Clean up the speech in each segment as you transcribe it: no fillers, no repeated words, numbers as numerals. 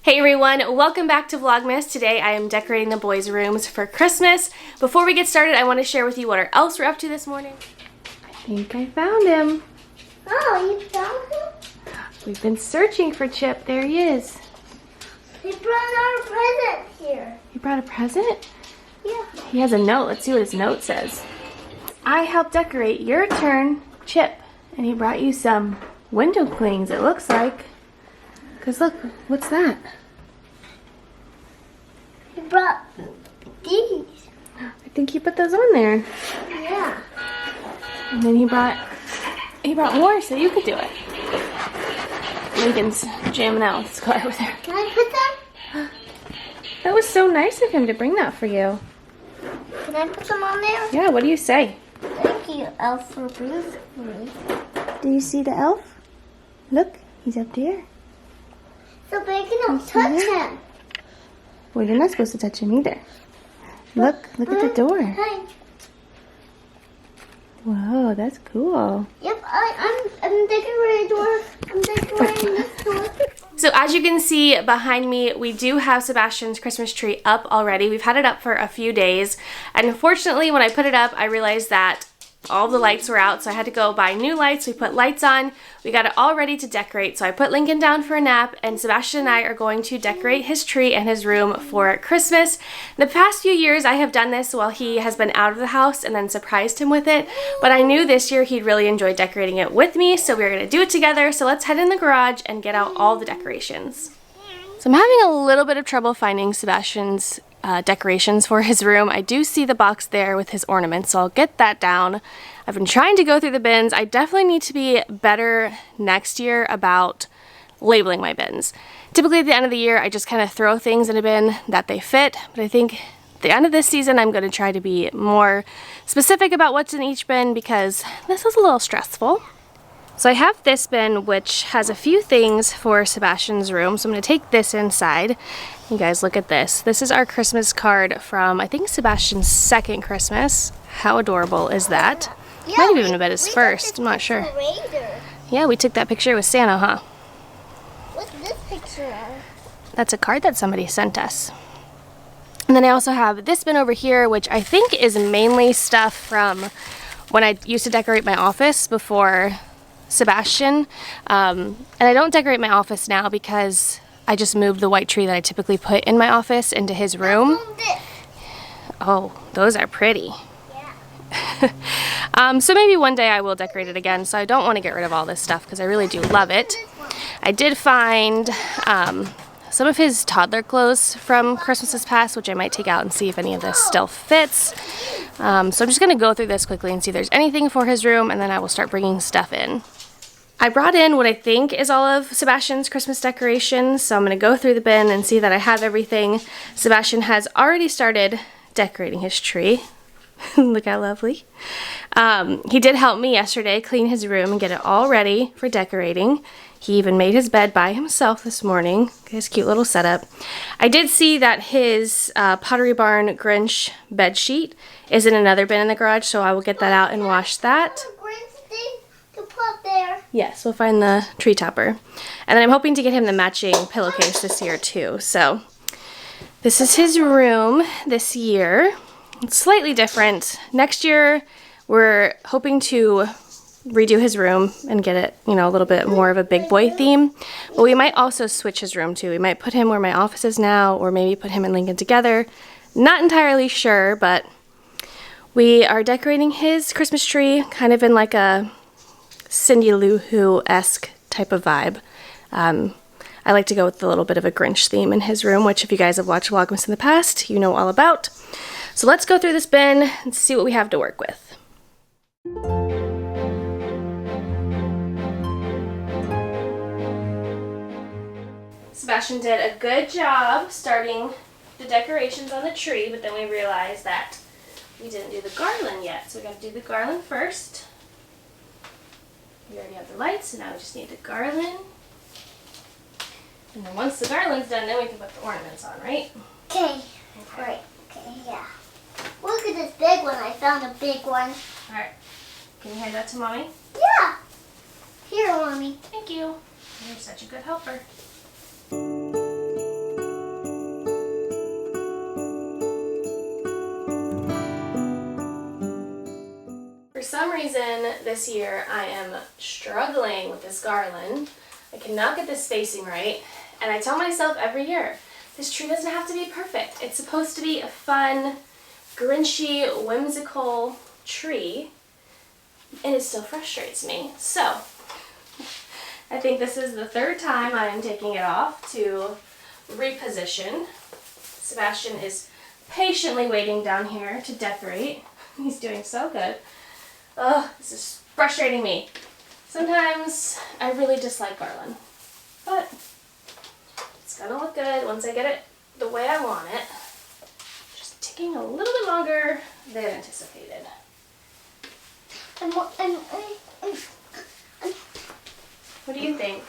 Hey everyone, welcome back to Vlogmas. Today I am decorating the boys' rooms for Christmas. Before we get started, I want to share with you what our elves were up to this morning. I think I found him. Oh, you found him? We've been searching for Chip. There he is. He brought our present here. He brought a present? Yeah. He has a note. Let's see what his note says. I helped decorate your turn, Chip. And he brought you some window clings, it looks like. Because look, what's that? He brought these. I think he put those on there. Yeah. And then he brought more so you could do it. Lincoln's jamming out with his car over there. Can I put them? That was so nice of him to bring that for you. Can I put them on there? Yeah, what do you say? Thank you, Elf, for bringing them for me. Do you see the elf? Look, he's up there. So they cannot touch him. Well, you're not supposed to touch him either. Look at the door. Hi. Whoa, that's cool. Yep, I'm decorating doors. I'm decorating this door. So as you can see behind me, we do have Sebastian's Christmas tree up already. We've had it up for a few days. And unfortunately, when I put it up, I realized that all the lights were out, so I had to go buy new lights. We put lights on. We got it all ready to decorate. So I put Lincoln down for a nap, and Sebastian and I are going to decorate his tree and his room for Christmas. The past few years, I have done this while he has been out of the house and then surprised him with it. But I knew this year he'd really enjoy decorating it with me, so we were going to do it together. So let's head in the garage and get out all the decorations. So I'm having a little bit of trouble finding Sebastian's decorations for his room. I do see the box there with his ornaments, so I'll get that down. I've been trying to go through the bins. I definitely need to be better next year about labeling my bins. Typically at the end of the year, I just kind of throw things in a bin that they fit, but I think at the end of this season, I'm going to try to be more specific about what's in each bin because this is a little stressful. So I have this bin which has a few things for Sebastian's room, so I'm going to take this inside. You guys, look at this. This is our Christmas card from, I think, Sebastian's second Christmas. How adorable is that? Yeah, Might have even been his first, I'm not sure. Yeah, we took that picture with Santa, huh? What's this picture of? That's a card that somebody sent us. And then I also have this bin over here, which I think is mainly stuff from when I used to decorate my office before Sebastian. And I don't decorate my office now because I just moved the white tree that I typically put in my office into his room. Oh, those are pretty. Yeah. So maybe one day I will decorate it again, so I don't want to get rid of all this stuff because I really do love it. I did find some of his toddler clothes from Christmas's past, which I might take out and see if any of this still fits. So I'm just going to go through this quickly and see if there's anything for his room, and then I will start bringing stuff in. I brought in what I think is all of Sebastian's Christmas decorations, so I'm going to go through the bin and see that I have everything. Sebastian has already started decorating his tree. Look how lovely. He did help me yesterday clean his room and get it all ready for decorating. He even made his bed by himself this morning. His cute little setup. I did see that his Pottery Barn Grinch bed sheet is in another bin in the garage, so I will get that out and wash that. Yes, we'll find the tree topper. And then I'm hoping to get him the matching pillowcase this year too. So this is his room this year. It's slightly different. Next year, we're hoping to redo his room and get it, you know, a little bit more of a big boy theme. But we might also switch his room too. We might put him where my office is now, or maybe put him and Lincoln together. Not entirely sure, but we are decorating his Christmas tree kind of in like a Cindy Lou Who-esque type of vibe. I like to go with a little bit of a Grinch theme in his room, which if you guys have watched Vlogmas in the past, you know all about. So let's go through this bin and see what we have to work with. Sebastian did a good job starting the decorations on the tree, but then we realized that we didn't do the garland yet. So we got to do the garland first. We already have the lights, so now we just need the garland. And then once the garland's done, then we can put the ornaments on, right? Okay. Right. Okay, yeah. Look at this big one. I found a big one. Alright. Can you hand that to Mommy? Yeah. Here, Mommy. Thank you. You're such a good helper. this year I am struggling with this garland. I cannot get this spacing right. And I tell myself every year, this tree doesn't have to be perfect. It's supposed to be a fun, grinchy, whimsical tree. And it still frustrates me. So, I think this is the third time I am taking it off to reposition. Sebastian is patiently waiting down here to decorate. He's doing so good. Oh, this is frustrating me. Sometimes I really dislike garland, but it's gonna look good once I get it the way I want it. Just taking a little bit longer than anticipated. What do you think?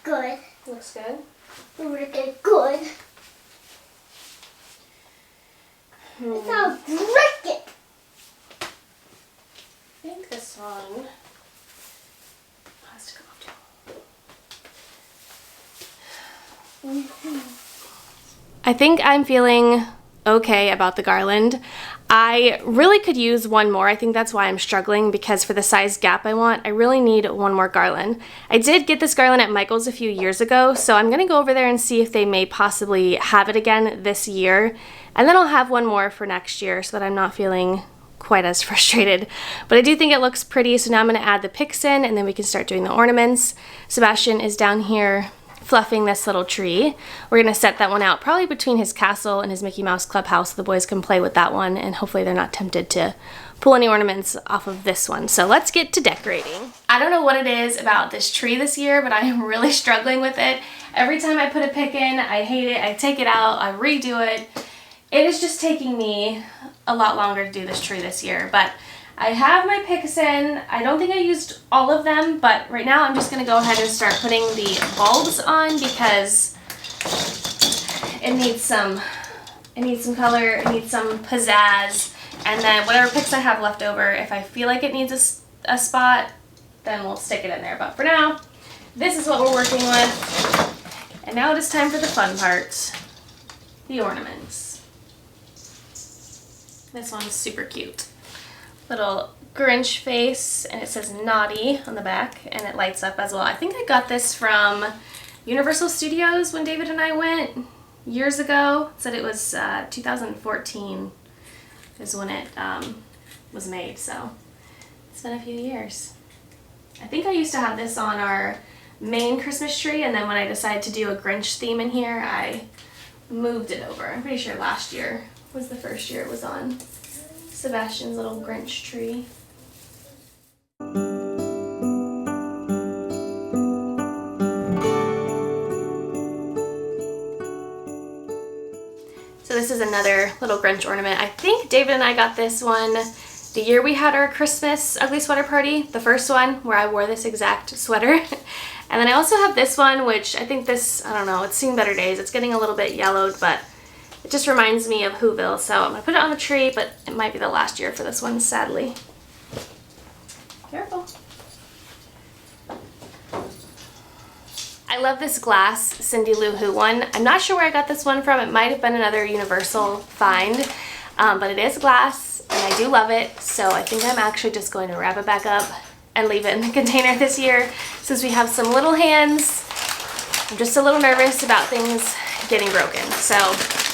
Good. Looks good? Really good. It's all cricket. I think this one has to come up too. I think I'm feeling okay about the garland. I really could use one more. I think that's why I'm struggling, because for the size gap I want, I really need one more garland. I did get this garland at Michael's a few years ago, so I'm gonna go over there and see if they may possibly have it again this year. And then I'll have one more for next year so that I'm not feeling quite as frustrated. But I do think it looks pretty, so now I'm gonna add the picks in and then we can start doing the ornaments. Sebastian is down here fluffing this little tree. We're gonna set that one out probably between his castle and his Mickey Mouse clubhouse so the boys can play with that one, and hopefully they're not tempted to pull any ornaments off of this one. So let's get to decorating. I don't know what it is about this tree this year, but I am really struggling with it. Every time I put a pick in, I hate it, I take it out, I redo it. It is just taking me a lot longer to do this tree this year, but I have my picks in. I don't think I used all of them, but right now I'm just gonna go ahead and start putting the bulbs on because it needs some color, it needs some pizzazz, and then whatever picks I have left over, if I feel like it needs a spot, then we'll stick it in there. But for now, this is what we're working with. And now it is time for the fun part, the ornaments. This one's super cute. Little Grinch face, and it says naughty on the back, and it lights up as well. I think I got this from Universal Studios when David and I went years ago. It said it was 2014 is when it was made, so it's been a few years. I think I used to have this on our main Christmas tree, and then when I decided to do a Grinch theme in here, I moved it over. I'm pretty sure last year was the first year it was on Sebastian's little Grinch tree. So this is another little Grinch ornament. I think David and I got this one the year we had our Christmas ugly sweater party, the first one where I wore this exact sweater. And then I also have this one, which I think this, I don't know, it's seen better days. It's getting a little bit yellowed, but it just reminds me of Whoville, so I'm gonna put it on the tree, but it might be the last year for this one, sadly. Careful. I love this glass Cindy Lou Who one. I'm not sure where I got this one from. It might have been another Universal find, but it is glass, and I do love it, so I think I'm actually just going to wrap it back up and leave it in the container this year. Since we have some little hands, I'm just a little nervous about things getting broken. So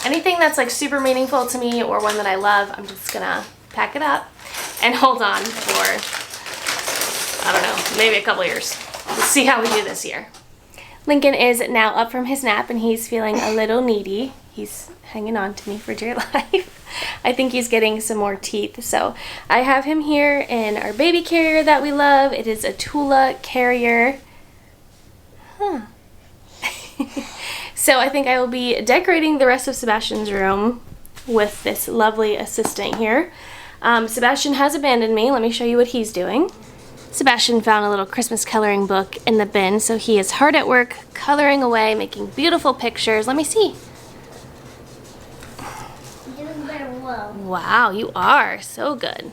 anything that's like super meaningful to me or one that I love, I'm just gonna pack it up and hold on for, I don't know, maybe a couple years. We'll see how we do this year. Lincoln is now up from his nap and he's feeling a little needy. He's hanging on to me for dear life. I think he's getting some more teeth. So I have him here in our baby carrier that we love. It is a Tula carrier. Huh. So I think I will be decorating the rest of Sebastian's room with this lovely assistant here. Sebastian has abandoned me. Let me show you what he's doing. Sebastian found a little Christmas coloring book in the bin, so he is hard at work coloring away, making beautiful pictures. Let me see. Doing better, whoa. Wow, you are so good.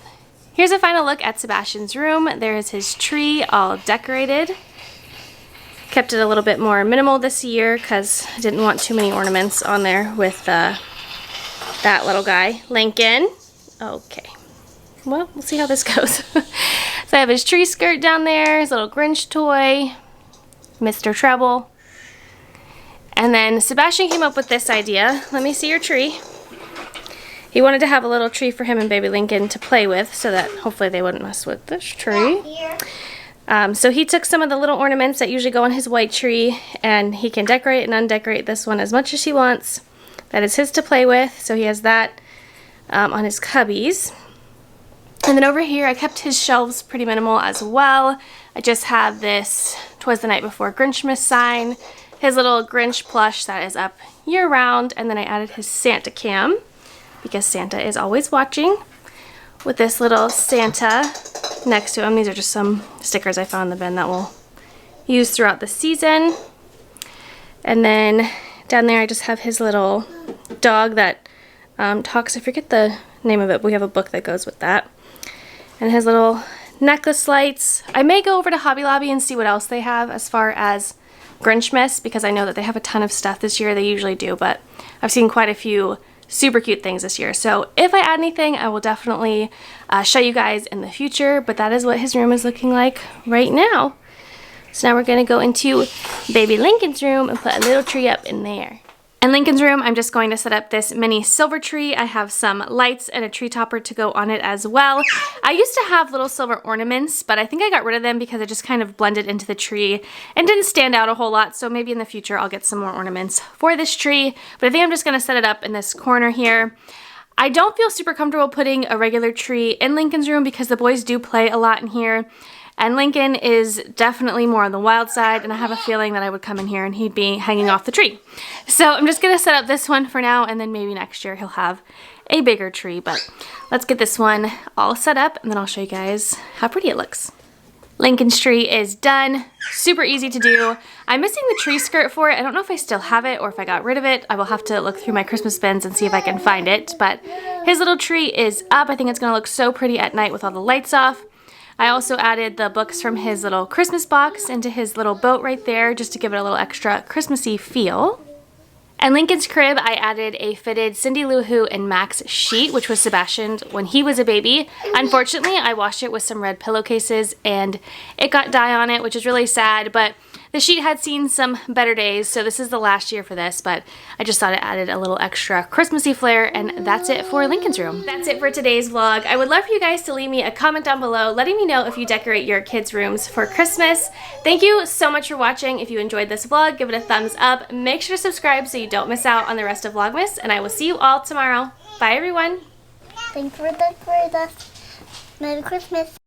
Here's a final look at Sebastian's room. There is his tree all decorated. Kept it a little bit more minimal this year because I didn't want too many ornaments on there with that little guy, Lincoln. Okay, well, we'll see how this goes. So I have his tree skirt down there, his little Grinch toy, Mr. Treble. And then Sebastian came up with this idea. Let me see your tree. He wanted to have a little tree for him and baby Lincoln to play with so that hopefully they wouldn't mess with this tree. So he took some of the little ornaments that usually go on his white tree, and he can decorate and undecorate this one as much as he wants. That is his to play with, so he has that on his cubbies. And then over here I kept his shelves pretty minimal as well. I just have this "Twas the Night Before Grinchmas" sign, his little Grinch plush that is up year-round, and then I added his Santa cam because Santa is always watching, with this little Santa next to him. These are just some stickers I found in the bin that we'll use throughout the season. And then down there I just have his little dog that talks. I forget the name of it, but we have a book that goes with that. And his little necklace lights. I may go over to Hobby Lobby and see what else they have as far as Grinchmas, because I know that they have a ton of stuff this year. They usually do, but I've seen quite a few super cute things this year. So if I add anything, I will definitely show you guys in the future, but that is what his room is looking like right now. So now we're going to go into baby Lincoln's room and put a little tree up in there. In Lincoln's room, I'm just going to set up this mini silver tree. I have some lights and a tree topper to go on it as well. I used to have little silver ornaments, but I think I got rid of them because it just kind of blended into the tree and didn't stand out a whole lot. So maybe in the future I'll get some more ornaments for this tree. But I think I'm just going to set it up in this corner here. I don't feel super comfortable putting a regular tree in Lincoln's room because the boys do play a lot in here. And Lincoln is definitely more on the wild side, and I have a feeling that I would come in here and he'd be hanging off the tree. So I'm just going to set up this one for now, and then maybe next year he'll have a bigger tree. But let's get this one all set up, and then I'll show you guys how pretty it looks. Lincoln's tree is done. Super easy to do. I'm missing the tree skirt for it. I don't know if I still have it or if I got rid of it. I will have to look through my Christmas bins and see if I can find it. But his little tree is up. I think it's going to look so pretty at night with all the lights off. I also added the books from his little Christmas box into his little boat right there just to give it a little extra Christmassy feel. And Lincoln's crib, I added a fitted Cindy Lou Who and Max sheet, which was Sebastian's when he was a baby. Unfortunately, I washed it with some red pillowcases and it got dye on it, which is really sad, but the sheet had seen some better days, so this is the last year for this, but I just thought it added a little extra Christmassy flair, and that's it for Lincoln's room. That's it for today's vlog. I would love for you guys to leave me a comment down below letting me know if you decorate your kids' rooms for Christmas. Thank you so much for watching. If you enjoyed this vlog, give it a thumbs up. Make sure to subscribe so you don't miss out on the rest of Vlogmas, and I will see you all tomorrow. Bye, everyone. Thanks for decorating us. Merry Christmas.